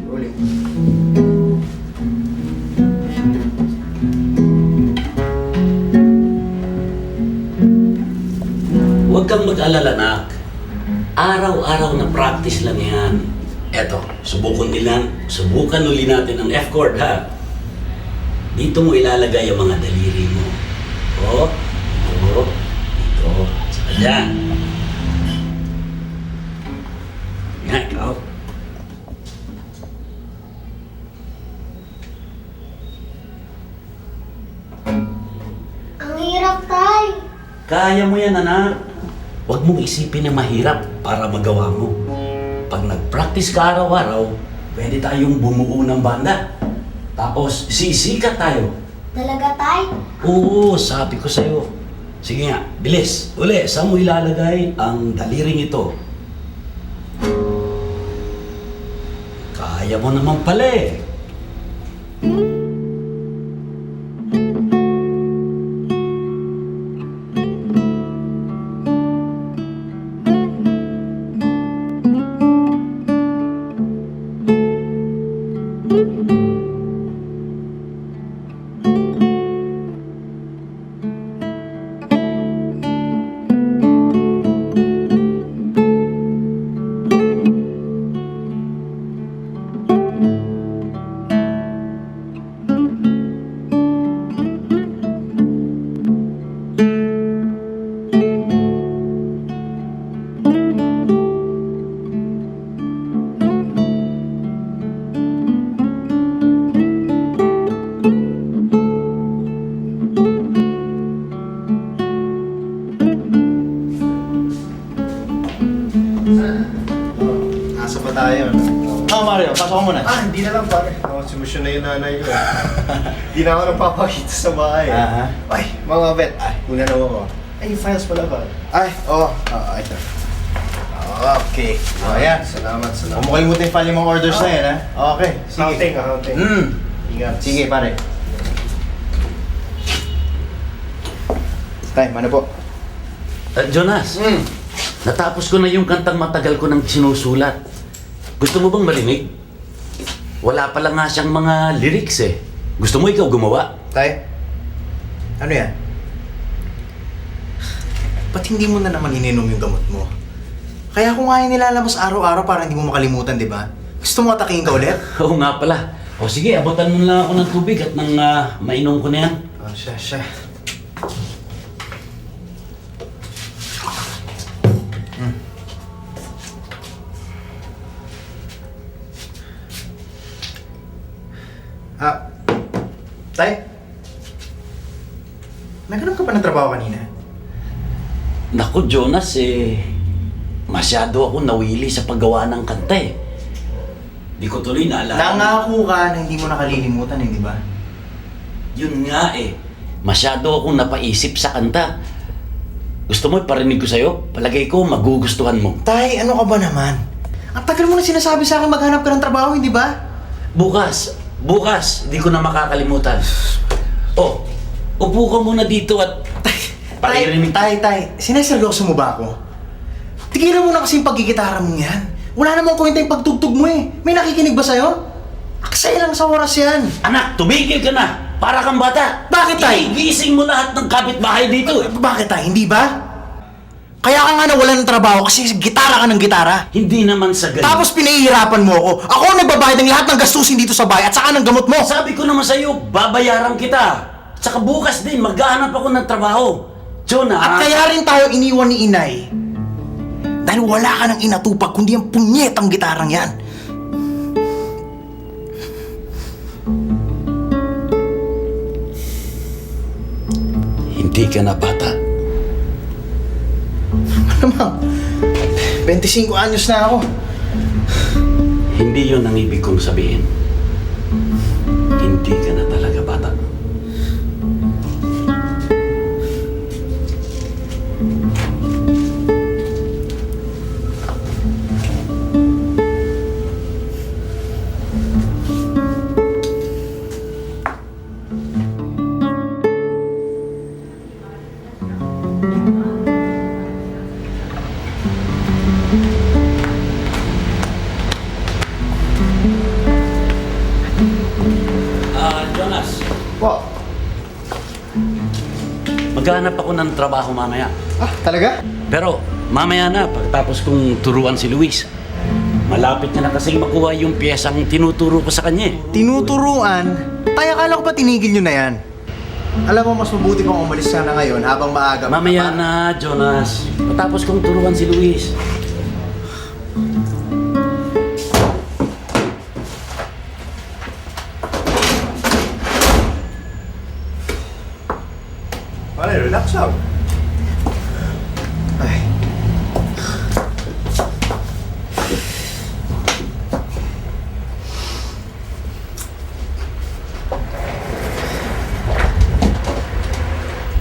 Ulit. Huwag kang mag-alala, nak. Araw-araw na practice lang yan. Eto, subukan uli natin ang F-chord, ha? Dito mo ilalagay ang mga daliri mo. Dito, saka dyan. Yan, ikaw. Ang hirap, Tay. Kaya mo yan, anak. Huwag mong isipin na mahirap para magawa mo. Pag nag-practice ka araw-araw, pwede tayong bumuo ng banda. Tapos, sisikat tayo. Talaga, Tay? Oo, sabi ko sa'yo. Sige nga, bilis. Uli, saan mo ilalagay ang daliring ito? Kaya mo naman pala eh. Nasa pa tayo, no? Mario, pasok ko muna. Hindi na lang, pare. Simusyon na yung nanay ko. Hindi na ako nagpapakita sa bahay. Ay, mga bet. Una na ako. Ay, yung files pala ba? Ito. Okay. Ayan. Salamat. Huwag mo kalimutan yung file yung mga orders na yan, ha? Okay, sige. Accounting. Ingat. Sige, pare. Tay, ano po? Jonas, natapos ko na yung kantang matagal ko nang sinusulat. Gusto mo bang marinig? Wala pala nga siyang mga lyrics eh. Gusto mo ikaw gumawa? Tay, ano yan? Ba't hindi mo na naman ininom yung gamot mo? Kaya ko nga yung nilalabas araw-araw para hindi mo makalimutan, di ba? Gusto mo ataking ka ulit? Oo nga pala. O sige, abutan mo lang ako ng tubig at nang mainom ko na yan. Siya. Tay? Naghanap ka pa ng trabaho kanina? Naku, Jonas, masyado ako nawili sa paggawa ng kanta eh. Di ko tuloy naalala. Nangako ka na hindi mo nakalilimutan, di ba? Yun nga eh. Masyado akong napaisip sa kanta. Gusto mo iparinig ko sa'yo? Palagay ko magugustuhan mo. Tay, ano ka ba naman? Ang tagal mo na sinasabi sa akin maghanap ka ng trabaho, hindi ba? Bukas, di ko na makakalimutan. Oh, upo ka muna dito at pakirinig. Tay, sineseryoso mo ba ako? Tigilan mo na kasi yung pagkikitara mo yan. Wala namang kwenta yung pagtugtog mo eh. May nakikinig ba sa'yo? Aksay lang sa oras yan. Anak, tumigil ka na! Para kang bata! Bakit, tay? Igising mo lahat ng kapitbahay dito eh! Bakit tay? Hindi ba? Kaya ka nga nawalan ng trabaho kasi gitara ka ng gitara. Hindi naman sa ganun. Tapos pinahihirapan mo ako. Ako ang nagbabayad ng lahat ng gastusin dito sa bahay at saka ng gamot mo. Sabi ko naman sa'yo, babayaran kita. At saka bukas din, maghahanap ako ng trabaho. Jonas! At kaya rin tayo iniwan ni inay. Dahil wala ka nang inatupag kundi ang punyetang gitarang yan. Hindi ka na bata. Malamang, 25 anyos na ako. Hindi yun ang ibig kong sabihin. Hindi ka na talaga bata. Maghanap ako ng trabaho mamaya. Ah, talaga? Pero mamaya na, pagkatapos kong turuan si Luis. Malapit niya na kasing makuha yung piyesang tinuturo ko sa kanya. Tinuturuan? Tay, akala ko pa tinigil nyo na yan. Alam mo, mas mabuti pang umalis ka na ngayon habang maaga. Mamaya na, Jonas. Patapos kong turuan si Luis. Pare, relax lang. Ay.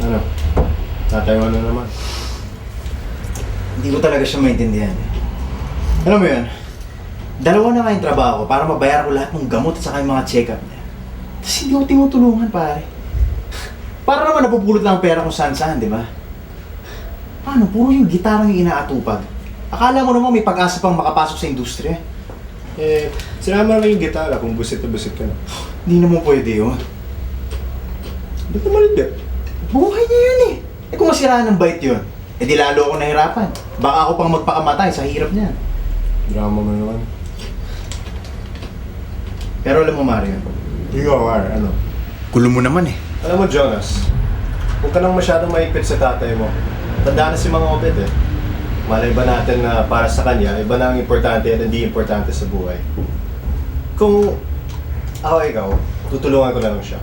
Ano? Tatayo na naman. Hindi ko talaga siya maintindihan. Alam mo yun, dalawa na nga yung trabaho ko para mabayar ko lahat ng gamot at saka yung mga check-up niya. Tapos hindi ko tinutulungan, pare. Para naman napupulot lang ang pera kung saan-saan, di ba? Paano? Puro yung gitarang yung inaatupag. Akala mo naman may pag-asa pang makapasok sa industriya. Eh, sinama naman yung gitara kung busit na busit ka na. Hindi naman pwede yun. Ba't naman hindi? Buhay niya yun eh. Eh kung masiraan ng bait yun, eh di lalo ako nahirapan. Baka ako pang magpakamatay sa hirap niya. Drama mo naman. Pero alam mo, Mario, Ikaw, ano? gulo mo naman eh. Alam mo, Jonas, huwag ka nang masyadong maipit sa tatay mo. Tanda na si Mga Obed eh. Malay ba natin na para sa kanya, iba na ang importante at hindi importante sa buhay. Kung ako ikaw, tutulungan ko na lang siya.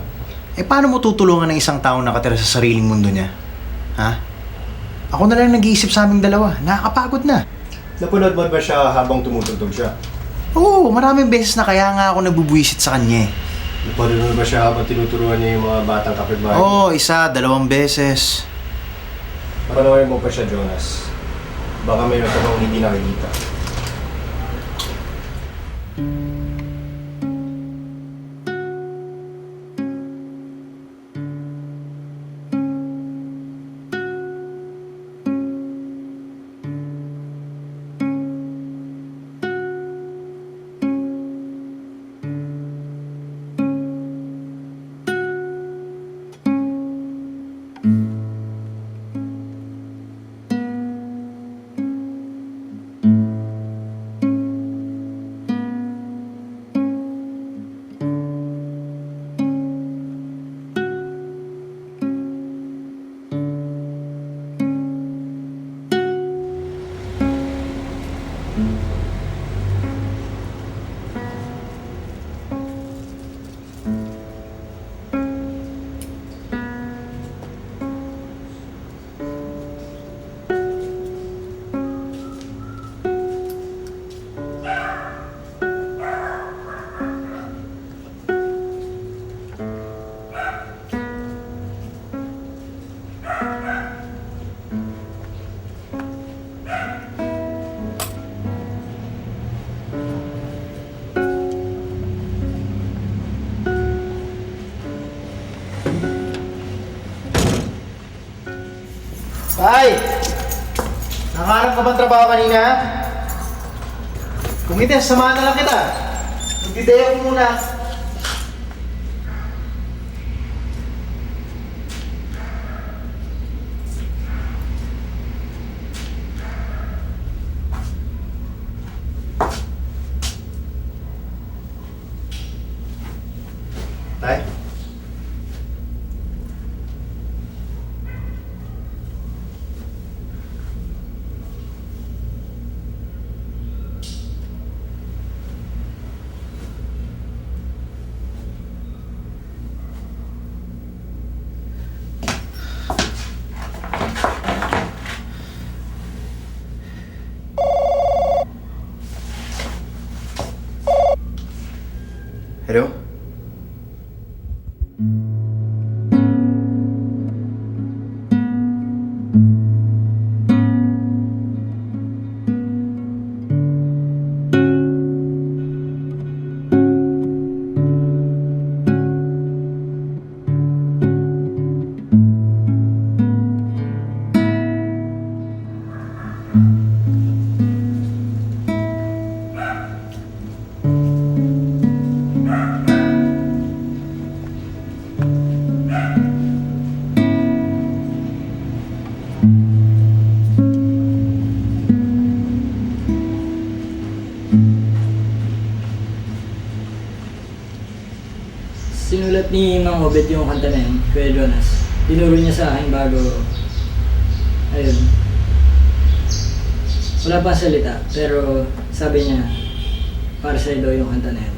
Eh paano mo tutulungan ng isang taong nakatira sa sariling mundo niya? Ha? Ako na lang nag-iisip sa aming dalawa. Nakakapagod na. Napanood mo ba siya habang tumutugtog siya? Oo, maraming beses na kaya nga ako nabubwisit sa kanya eh. Napanood mo ba siya habang tinuturuan niya yung mga batang kapitbahay? Oo, 1, 2 beses. Panoorin mo pa siya, Jonas. Baka mayroon ka bang hindi nakikita. Tay! Nakaharap ka bang trabaho kanina? Kung hindi, samahan na lang kita. Magdideyo ko muna. Tay? Hello? sinulat ni Mang Obet yung kanta na yun, Kuya Jonas. Tinuro niya sa akin bago, ayun. Wala pa salita, pero sabi niya, para sa'yo daw yung kanta na yun.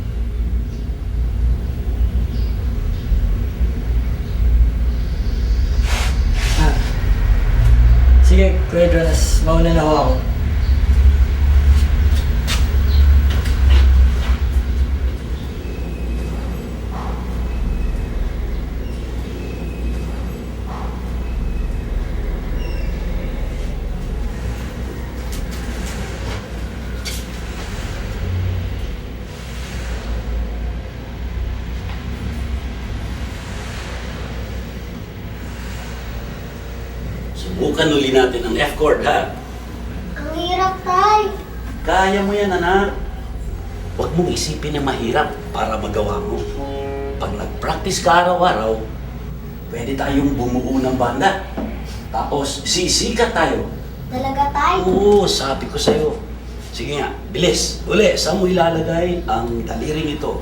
Ah, sige, Kuya Jonas, mauna na ho ako. Subukan uli natin ang F-chord, ha? Ang hirap, Tay. Kaya mo yan, anak. Huwag mong isipin na mahirap para magawa mo. Pag nag-practice ka araw-araw, pwede tayong bumuo ng banda. Tapos, sisikat tayo. Talaga, Tay? Oo, sabi ko sa'yo. Sige nga, bilis. Uli, saan mo ilalagay ang daliring ito?